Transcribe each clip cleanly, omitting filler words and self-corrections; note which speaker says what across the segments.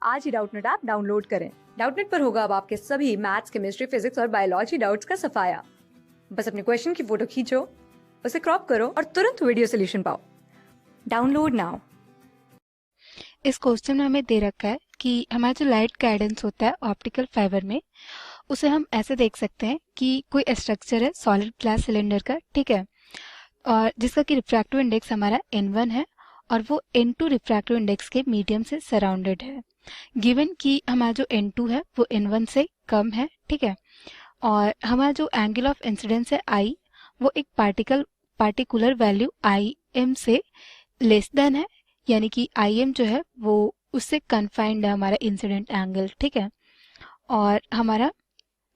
Speaker 1: आज ही Doubtnut app download करें। Doubtnut पर होगा अब आपके सभी मैथ्स, केमिस्ट्री, फिजिक्स और बायोलॉजी डाउट्स का सफाया। बस अपने क्वेश्चन की फोटो खींचो, उसे क्रॉप करो और तुरंत वीडियो सोल्यूशन पाओ। Download now.
Speaker 2: इस क्वेश्चन में हमें दे रखा है कि हमारा जो लाइट गाइडेंस होता है ऑप्टिकल फाइबर में, उसे हम ऐसे देख सकते हैं कि कोई स्ट्रक्चर है सॉलिड ग्लास सिलेंडर का, ठीक है, और जिसका कि रिफ्रैक्टिव इंडेक्स हमारा n1 है और वो n2 रिफ्रैक्टिव इंडेक्स के मीडियम से सराउंडेड है। गिवन कि हमारा जो n2 है वो n1 से कम है, ठीक है, और हमारा जो एंगल ऑफ इंसिडेंस है I, वो एक पार्टिकुलर वैल्यू im से लेस देन है, यानी कि im जो है वो उससे कन्फाइंड है हमारा इंसिडेंट एंगल, ठीक है, और हमारा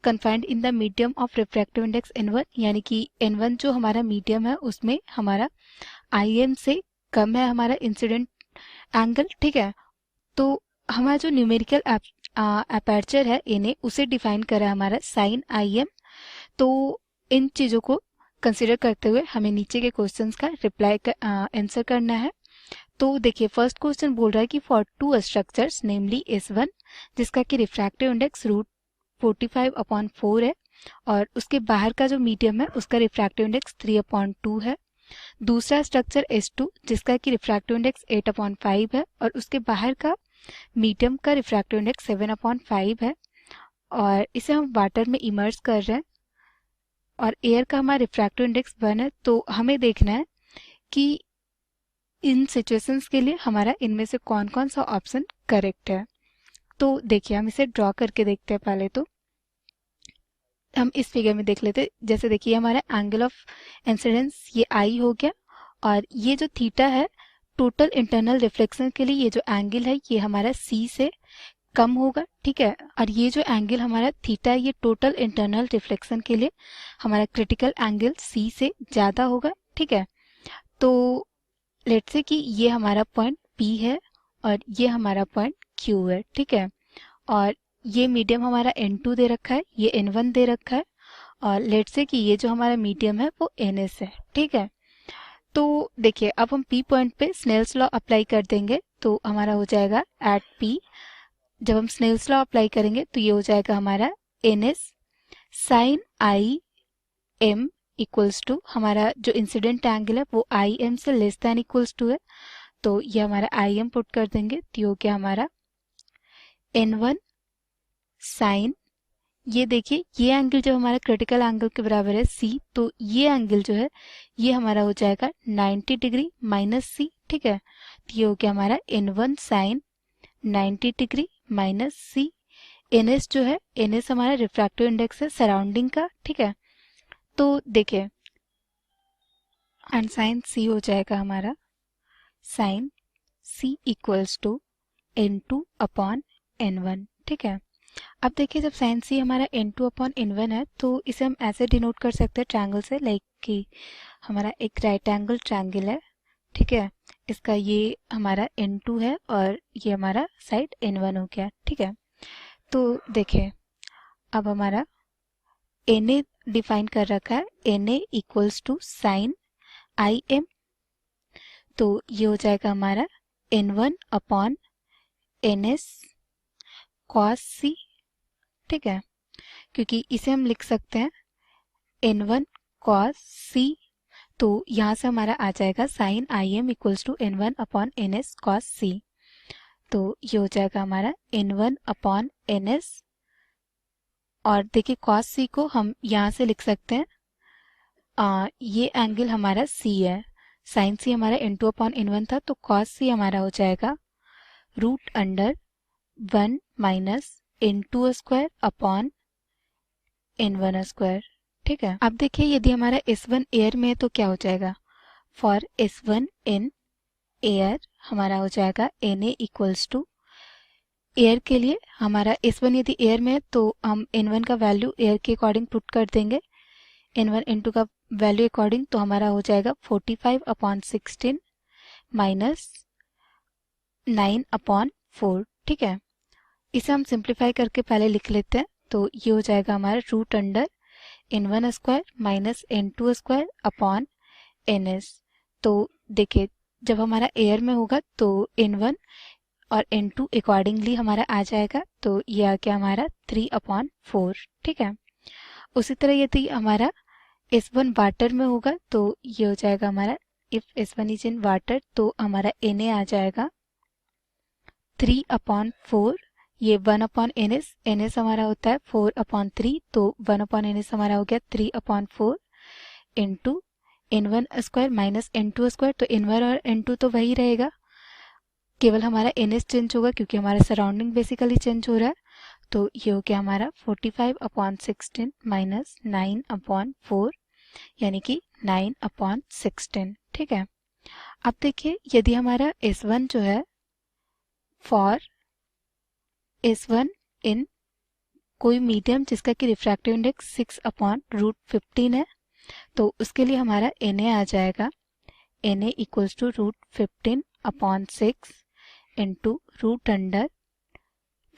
Speaker 2: confined in the medium of refractive index n1, यानी कि n1 जो हमारा मीडियम है उसमें हमारा im से कम है हमारा इंसिडेंट एंगल, ठीक है। तो हमारा जो न्यूमेरिकल अपर्चर है Na, उसे डिफाइन करा है हमारा साइन im। तो इन चीज़ों को कंसिडर करते हुए हमें नीचे के क्वेश्चंस का रिप्लाई आंसर करना है। तो देखिए, फर्स्ट क्वेश्चन बोल रहा है कि for to structures namely S1, जिसका कि रिफ्रैक्टिव इंडेक्स √45/4 है और उसके बाहर का जो मीडियम है उसका रिफ्रैक्टिव इंडेक्स 3/2 है। दूसरा स्ट्रक्चर S2, जिसका कि रिफ्रैक्टिव इंडेक्स 8/5 है और उसके बाहर का मीडियम का रिफ्रैक्टिव इंडेक्स 7/5 है, और इसे हम वाटर में इमर्स कर रहे हैं और एयर का हमारा रिफ्रैक्टिव इंडेक्स 1 है। तो हमें देखना है कि इन सिचुएशंस के लिए हमारा इनमें से कौन कौन सा ऑप्शन करेक्ट है। तो देखिए, हम इसे ड्रॉ करके देखते हैं। पहले तो हम इस फिगर में देख लेते हैं। जैसे देखिए, हमारा एंगल ऑफ इंसिडेंस ये आई हो गया और ये जो थीटा है टोटल इंटरनल रिफ्लेक्शन के लिए, ये जो एंगल है ये हमारा सी से कम होगा, ठीक है, और ये जो एंगल हमारा थीटा है ये टोटल इंटरनल रिफ्लेक्शन के लिए हमारा क्रिटिकल एंगल सी से ज़्यादा होगा, ठीक है। तो लेट्स से कि ये हमारा पॉइंट P है और ये हमारा पॉइंट Q है, ठीक है, और ये मीडियम हमारा N2 दे रखा है, ये N1 दे रखा है, और लेट्स से कि ये जो हमारा मीडियम है वो NS है, ठीक है। तो देखिए, अब हम P पॉइंट पे स्नेल्स लॉ अप्लाई कर देंगे तो हमारा हो जाएगा एट P। जब हम स्नेल्स लॉ अप्लाई करेंगे तो ये हो जाएगा हमारा NS sine IM equals to, हमारा जो इंसिडेंट एंगल है वो IM से लेस देन इक्वल्स टू है, तो ये हमारा IM पुट कर देंगे तो ये हो गया हमारा N1 साइन, ये देखिए ये एंगल जो हमारा क्रिटिकल एंगल के बराबर है C, तो ये एंगल जो है ये हमारा हो जाएगा 90 डिग्री माइनस C, ठीक है, तो ये हो गया हमारा N1 sine 90 degree minus C। NS जो है, NS हमारा रिफ्रैक्टिव इंडेक्स है सराउंडिंग का, ठीक है। तो देखिए, एंड साइन C हो जाएगा हमारा sign C equals to N2/N1, ठीक है। अब देखिए, जब साइन C हमारा N2/N1 है तो इसे हम ऐसे डिनोट कर सकते हैं ट्रायंगल से, लाइक कि हमारा एक राइट एंगल ट्रायंगल है, ठीक है, इसका ये हमारा N2 है और ये हमारा साइड N1 हो गया, ठीक है। तो देखिए, अब हमारा Na डिफाइन कर रखा है, Na equals to sine IM, तो ये हो जाएगा हमारा N1/NS cos C, ठीक है, क्योंकि इसे हम लिख सकते हैं N1 cos C, तो यहाँ से हमारा आ जाएगा sine IM equals to N1/NS cos C, तो ये हो जाएगा हमारा N1/NS, और देखिए cos C को हम यहाँ से लिख सकते हैं, ये एंगल हमारा C है, साइन C हमारा N2/N1 था, तो cos C हमारा हो जाएगा √1 माइनस N2² N1², ठीक है। अब देखिए, यदि हमारा S1 एयर में है तो क्या हो जाएगा, फॉर S1 इन एयर हमारा हो जाएगा Na इक्वल्स टू, एयर के लिए हमारा S1 यदि एयर में है तो हम N1 का वैल्यू एयर के अकॉर्डिंग पुट कर देंगे, N1 N2 का वैल्यू अकॉर्डिंग, तो हमारा हो जाएगा 45/16 माइनस 9/4, ठीक है। इसे हम सिंप्लीफाई करके पहले लिख लेते हैं, तो ये हो जाएगा हमारा √N1² माइनस N2² NS। तो देखिए, जब हमारा एयर में होगा तो N1 और N2 अकॉर्डिंगली हमारा आ जाएगा, तो ये आ गया हमारा 3/4। ठीक है। उसी तरह यदि हमारा S1 वाटर में होगा तो ये हो जाएगा हमारा, if S1 is in water तो हमारा Na आ जाएगा 3/4। ये 1/ns, ns हमारा होता है 4/3, तो 1/ns हमारा हो गया 3/4 into N1 square minus N2 square. तो N1 और N2 तो वही रहेगा, केवल हमारा ns चेंज होगा क्योंकि हमारा सराउंडिंग बेसिकली चेंज हो रहा है। तो ये हो गया हमारा 45/16 माइनस 9/4 यानी कि 9/16। ठीक है। अब देखिए यदि हमारा S1 जो है फॉर S1 इन कोई मीडियम जिसका कि रिफ्रैक्टिव इंडेक्स 6/√15 है, तो उसके लिए हमारा Na आ जाएगा Na equals to √15/6 into root under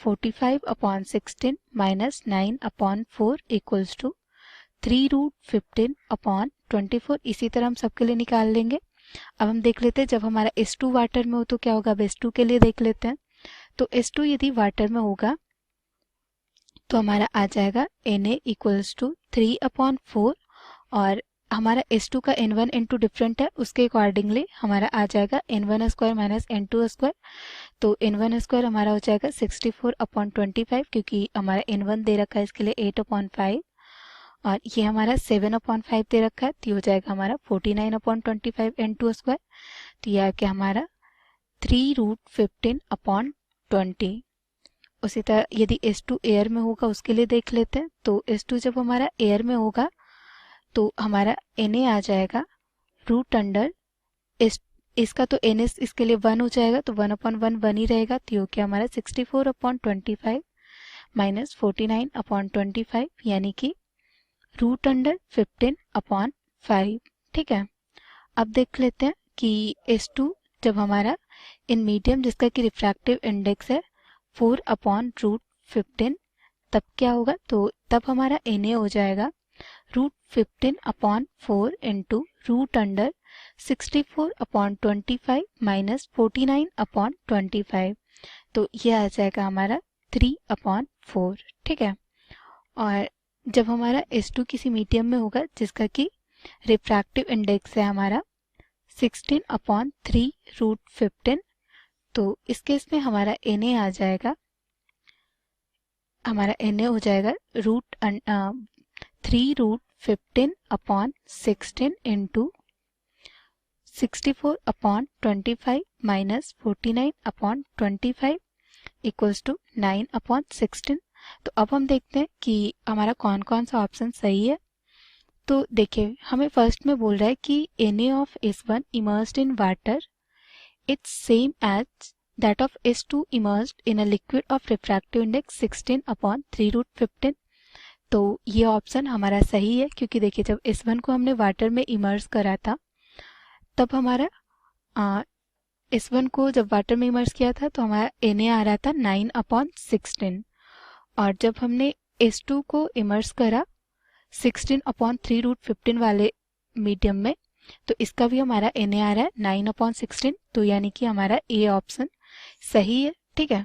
Speaker 2: 45/16 minus 9/4 equals to 3√15/24। इसी तरह हम सबके लिए निकाल लेंगे। अब हम देख लेते हैं जब हमारा S2 वाटर में हो तो क्या होगा। अब S2 के लिए देख लेते हैं। तो S2 यदि वाटर में होगा तो हमारा आ जाएगा Na इक्वल्स टू 3/4 और हमारा S2 का N1 N2 डिफरेंट है, उसके अकॉर्डिंगली हमारा आ जाएगा N1 square minus N2 square. तो N1 स्क्वायर हमारा हो जाएगा 64/25 क्योंकि हमारा N1 दे रखा है इसके लिए 8/5 और ये हमारा 7/5 दे रखा है, तो ये हो जाएगा हमारा 49/25 N2 स्क्वायर। तो यह आ गया हमारा 3√15/20। उसी तरह यदि S2 एयर में होगा उसके लिए देख लेते हैं। तो S2 जब हमारा एयर में होगा तो हमारा Na आ जाएगा रूट अंडर इसका तो ns इसके लिए 1 हो जाएगा, तो 1/1 1 ही रहेगा, तो ये क्या हमारा 64/25 माइनस 49/25 यानी कि रूट अंडर 15/5। ठीक है। अब देख लेते हैं कि S2 जब हमारा इन मीडियम जिसका कि रिफ्रैक्टिव इंडेक्स है 4/√15 तब क्या होगा। तो तब हमारा Na हो जाएगा √15/4 इंटू रूट अंडर 64/25 माइनस 49/25। तो ये आ जाएगा हमारा 3/4। ठीक है। और जब हमारा S2 किसी मीडियम में होगा जिसका कि रिफ्रैक्टिव इंडेक्स है हमारा 16/3√15, तो इस केस में हमारा Na आ जाएगा, हमारा Na हो जाएगा 3√15/16 इंटू 64/25 माइनस 49/25 इक्वल्स टू 9/16। तो अब हम देखते हैं कि हमारा कौन कौन सा ऑप्शन सही है। तो देखिए हमें फर्स्ट में बोल रहा है कि Na of S1 immersed in water it's same as that of S2 immersed in a liquid of refractive index 16/3√15। तो ये ऑप्शन हमारा सही है क्योंकि देखिए जब S1 को हमने वाटर में इमर्स करा था तब हमारा S1 को जब वाटर में इमर्स किया था तो हमारा Na आ रहा था 9/16 और जब हमने S2 को इमर्स करा 16/3√15 वाले मीडियम में तो इसका भी हमारा Na आ रहा है 9/16। तो यानी कि हमारा ए ऑप्शन सही है। ठीक है।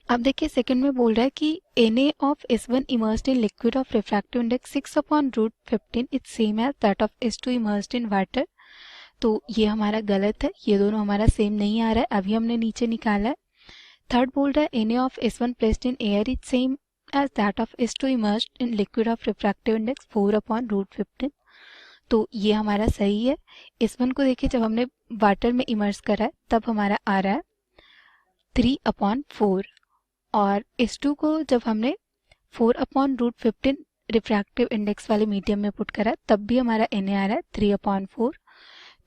Speaker 2: अब देखिए सेकंड में बोल रहा है कि Na of S1 immersed in liquid of refractive index 6/√15 it's same as that of S2 immersed in water. तो ये हमारा गलत है, ये दोनों हमारा सेम नहीं आ रहा है, अभी हमने नीचे निकाला है। थर्ड बोल रहा है Na of S1 placed in air is same as that of S2 immersed in liquid of refractive index 4/√15। तो ये हमारा सही है। S1 को देखिए जब हमने वाटर में इमर्स करा है तब हमारा आ रहा है 3/4 और S2 को जब हमने 4/√15 रिफ्रैक्टिव इंडेक्स वाले मीडियम में पुट करा तब भी हमारा Na आ रहा है 3/4।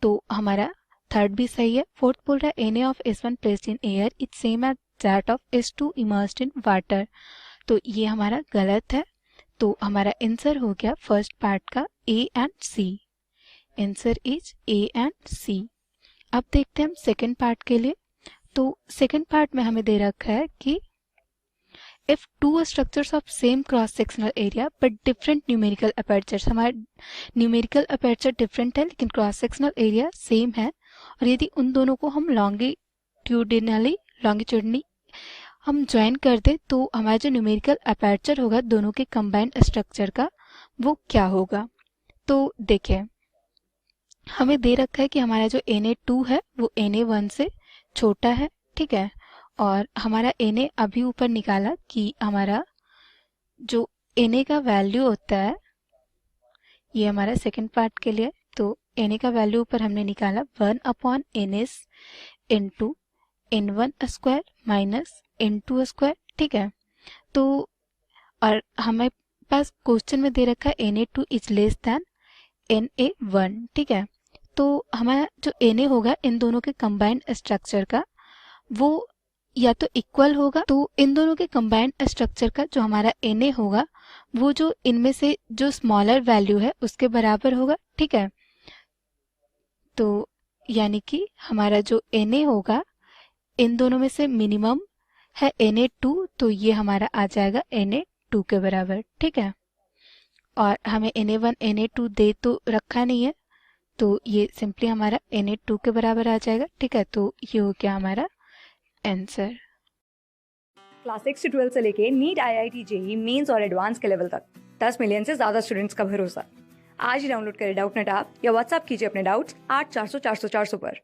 Speaker 2: तो हमारा थर्ड भी सही है। फोर्थ बोल रहा है Na of S1 placed in air it's same as that of S2 immersed in water. तो ये हमारा गलत है। तो हमारा आंसर हो गया फर्स्ट पार्ट का A and C। Answer is A and C। अब देखते हैं हम सेकंड पार्ट के लिए। तो सेकंड पार्ट में हमें दे रखा है कि if two structures of same cross sectional area but different numerical apertures, हमारा न्यूमेरिकल अपर्चर डिफरेंट है लेकिन क्रॉस सेक्शनल एरिया सेम है और यदि उन दोनों को हम लॉन्गिट्यूडिनली लॉन्गिट्यूडनली हम ज्वाइन कर दें तो हमारा जो न्यूमेरिकल अपर्चर होगा दोनों के कंबाइंड स्ट्रक्चर का वो क्या होगा। तो देखिए हमें दे रखा है कि हमारा जो Na2 है वो Na1 से छोटा है, ठीक है। और हमारा Na अभी ऊपर निकाला कि हमारा जो Na का वैल्यू होता है, ये हमारा सेकंड पार्ट के लिए, तो Na का वैल्यू ऊपर हमने निकाला 1/ns into n1 square minus n2 square, ठीक है। तो और हमें पास क्वेश्चन में दे रखा है Na2 is less than Na1, ठीक है। तो हमारा जो Na होगा इन दोनों के कंबाइंड स्ट्रक्चर का वो या तो इक्वल होगा, तो इन दोनों के कंबाइंड स्ट्रक्चर का जो हमारा Na होगा वो जो इनमें से जो स्मॉलर वैल्यू है उसके बराबर होगा, ठीक है। तो यानी कि हमारा जो Na होगा इन दोनों में से मिनिमम है Na2, तो ये हमारा आ जाएगा Na2 के बराबर, ठीक है। और हमें Na1 Na2 दे तो रखा नहीं है, तो ये सिंपली हमारा Na2 के बराबर आ जाएगा, ठीक है। तो ये हो गया हमारा आंसर।
Speaker 1: क्लास 6 से 12 से लेके नीट, IIT, जेई मेंस और एडवांस के लेवल तक 10 मिलियन से ज्यादा स्टूडेंट्स का भरोसा। आज ही डाउनलोड करें डाउटनेट ऐप या व्हाट्सएप कीजिए अपने डाउट्स 8400 400 400 पर।